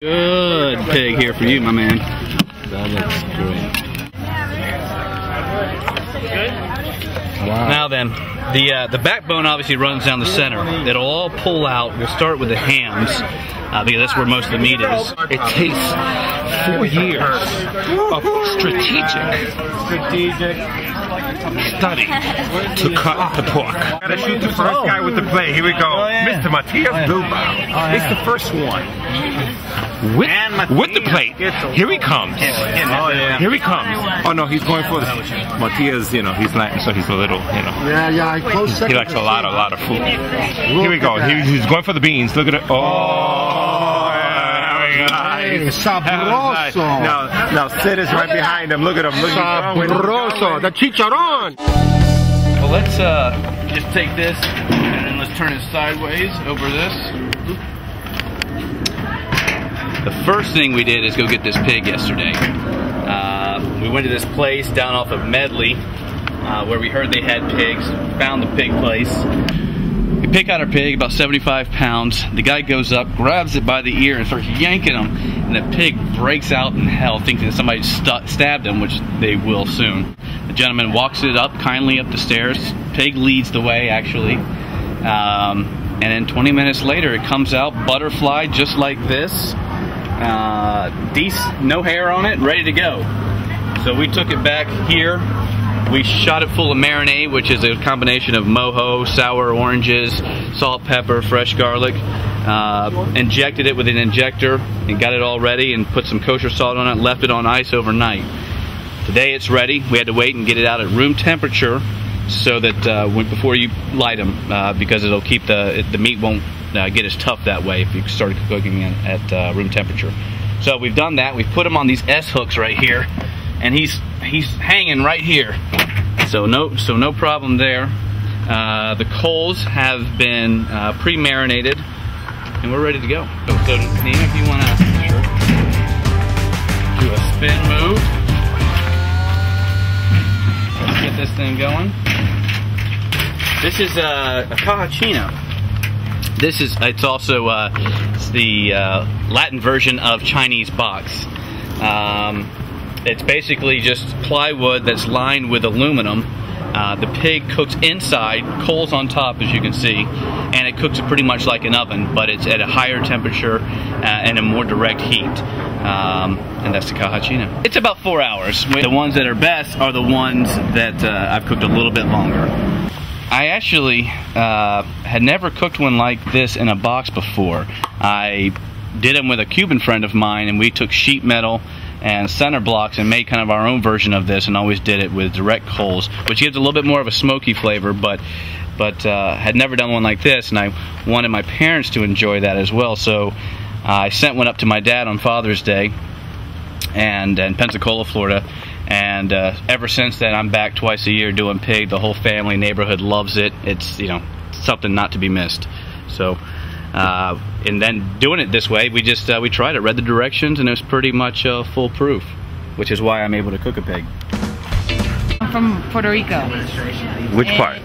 Good pig here for you, my man. That looks great. Wow. Now then, the backbone obviously runs down the center. It'll all pull out. We'll start with the hams because that's where most of the meat is. It takes 4 years of strategic study to cut the pork. Gotta shoot the first guy with the plate. Here we go. Mr. Matthias Bilbao. It's the first one. With the plate. Here he comes. Here he comes. Oh no, he's going for the Matthias, you know, he's Latin, so he's a little, you know. Yeah, close second. He likes a lot of food. Here we go. He's going for the beans. Look at it. Oh, nice. Sabroso. Now Sid is right behind him. Look at him. Sabroso. The chicharron. Well, let's just take this and then let's turn it sideways over this. The first thing we did is go get this pig yesterday. We went to this place down off of Medley where we heard they had pigs, found the pig place. We pick out our pig, about 75 pounds. The guy goes up, grabs it by the ear and starts yanking him, and the pig breaks out in hell thinking that somebody stabbed him, which they will soon. The gentleman walks it up kindly up the stairs. Pig leads the way, actually. And then 20 minutes later, it comes out butterfly just like this. No hair on it, ready to go. So we took it back here. We shot it full of marinade, which is a combination of mojo, sour oranges, salt, pepper, fresh garlic. Injected it with an injector and got it all ready and put some kosher salt on it and left it on ice overnight. Today it's ready. We had to wait and get it out at room temperature so that before you light them, because it'll keep the meat won't get as tough that way if you start cooking it at room temperature. So we've done that. We've put him on these S hooks right here, and he's hanging right here. So no problem there. The coals have been pre-marinated, and we're ready to go. So Nina, if you want to do a spin move, let's get this thing going. This is a caja. It's also the Latin version of Chinese box. It's basically just plywood that's lined with aluminum. The pig cooks inside, coals on top, as you can see, and it cooks it pretty much like an oven, but it's at a higher temperature and a more direct heat. And that's the caja. It's about 4 hours. The ones that are best are the ones that I've cooked a little bit longer. I actually had never cooked one like this in a box before. I did them with a Cuban friend of mine, and we took sheet metal and center blocks and made kind of our own version of this, and always did it with direct coals, which gives a little bit more of a smoky flavor, but had never done one like this, and I wanted my parents to enjoy that as well. So I sent one up to my dad on Father's Day and in Pensacola, Florida. And ever since then, I'm back twice a year doing pig. The whole family, neighborhood loves it. It's, you know, something not to be missed. So, and then doing it this way, we tried it, read the directions, and it was pretty much foolproof, which is why I'm able to cook a pig. I'm from Puerto Rico. Which part?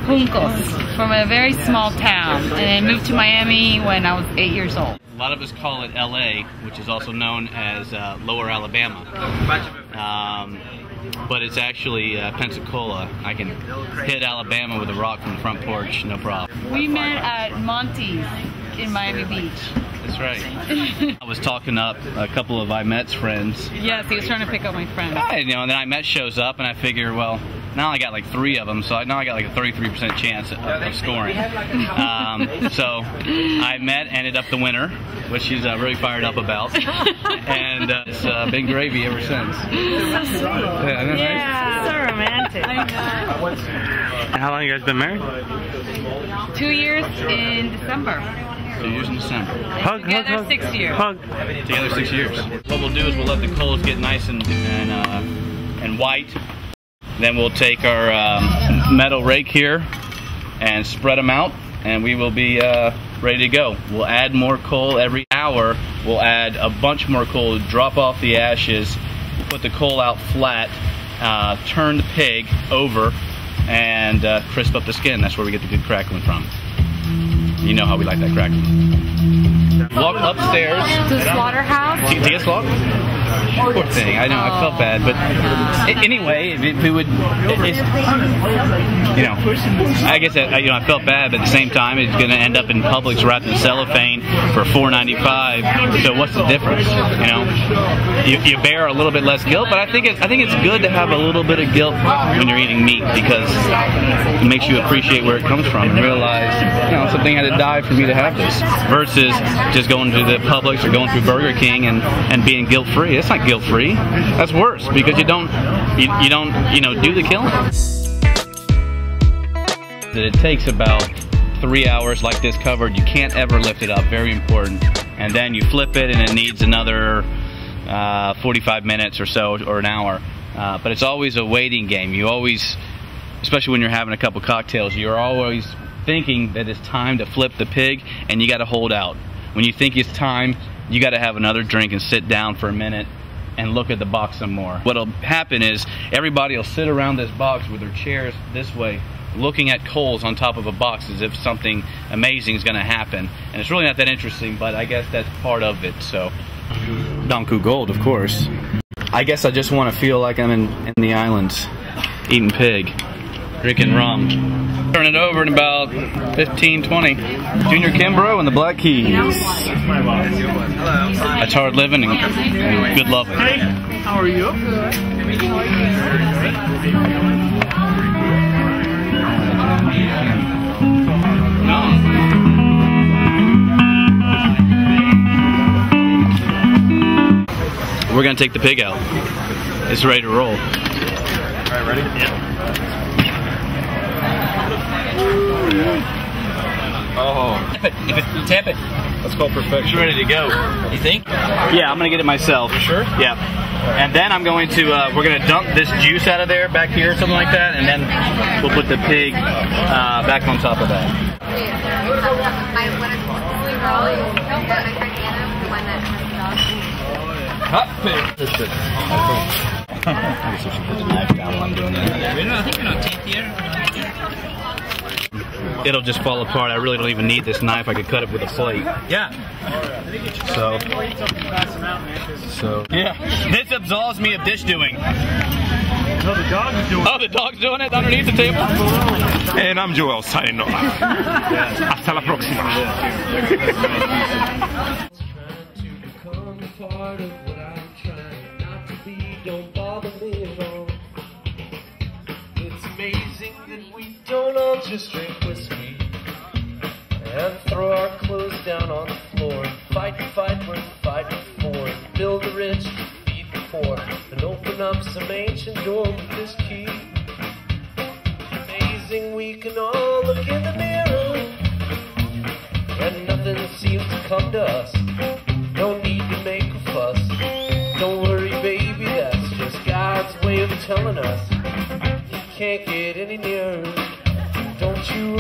Juncos, from a very small town, and I moved to Miami when I was 8 years old. A lot of us call it LA, which is also known as Lower Alabama. But it's actually Pensacola. I can hit Alabama with a rock from the front porch, no problem. We met at Monty's in Miami Beach. That's right. I was talking up a couple of Imet's friends. Yes, he was trying to pick up my friend. And then Imet shows up, and I figure, well, now I got like 3 of them, so now I got like a 33% chance of scoring. So Imet ended up the winner, which she's really fired up about, and it's been gravy ever since. Yeah, so romantic. And how long have you guys been married? 2 years in December. 2 years in December. Together 6 years. Together 6 years. What we'll do is we'll let the coals get nice and white. Then we'll take our metal rake here and spread them out, and we will be ready to go. We'll add more coal every hour. We'll add a bunch more coal, drop off the ashes, we'll put the coal out flat, turn the pig over, and crisp up the skin. That's where we get the good crackling from. You know how we like that crackling. Walk upstairs. To the slaughterhouse? To get slaughtered? Poor thing. I know. I felt bad, but anyway, we would. It's, you know, I guess I felt bad, but at the same time, it's going to end up in Publix wrapped in cellophane for $4.95. So what's the difference? You know, you bear a little bit less guilt, but I think it's good to have a little bit of guilt when you're eating meat because it makes you appreciate where it comes from and realize, you know, something had to die for me to have this. Versus just going to the Publix or going through Burger King and being guilt free. It's not guilt free. That's worse because you don't do the killing. It takes about 3 hours like this covered. You can't ever lift it up. Very important. And then you flip it and it needs another 45 minutes or so or an hour. But it's always a waiting game. You always, especially when you're having a couple cocktails, you're always thinking that it's time to flip the pig and you got to hold out. When you think it's time, you got to have another drink and sit down for a minute and look at the box some more. What'll happen is everybody will sit around this box with their chairs this way, looking at coals on top of a box as if something amazing is going to happen. And it's really not that interesting, but I guess that's part of it. So, Danku Gold, of course. I guess I just want to feel like I'm in the islands, eating pig, drinking rum. Turn it over in about 15, 20. Junior Kimbrough and the Black Keys. That's hard living and good loving. Hey, how are you? We're gonna take the pig out. It's ready to roll. All right, ready? Yeah. Oh. Tap it. That's called perfection. It's ready to go. You think? Yeah, I'm gonna get it myself. You sure? Yeah. And then I'm going to, we're gonna dump this juice out of there, back here, something like that, and then we'll put the pig back on top of that. Hot pig. I guess I should put the knife down while I'm doing that. It'll just fall apart. I really don't even need this knife. I could cut it with a plate. Yeah. So yeah. This absolves me of dish doing. No, the dog's doing it. Oh, the dog's doing it underneath the table? And I'm Joel signing off. Hasta la próxima. It's amazing that we don't all just drink whiskey and throw our clothes down on the floor and fight worth fighting for and build the rich, feed the poor and open up some ancient door with this key. Amazing we can all look in the mirror and nothing seems to come to us. No need to make a fuss. Don't worry baby, that's just God's way of telling us you can't get any nearer. Don't you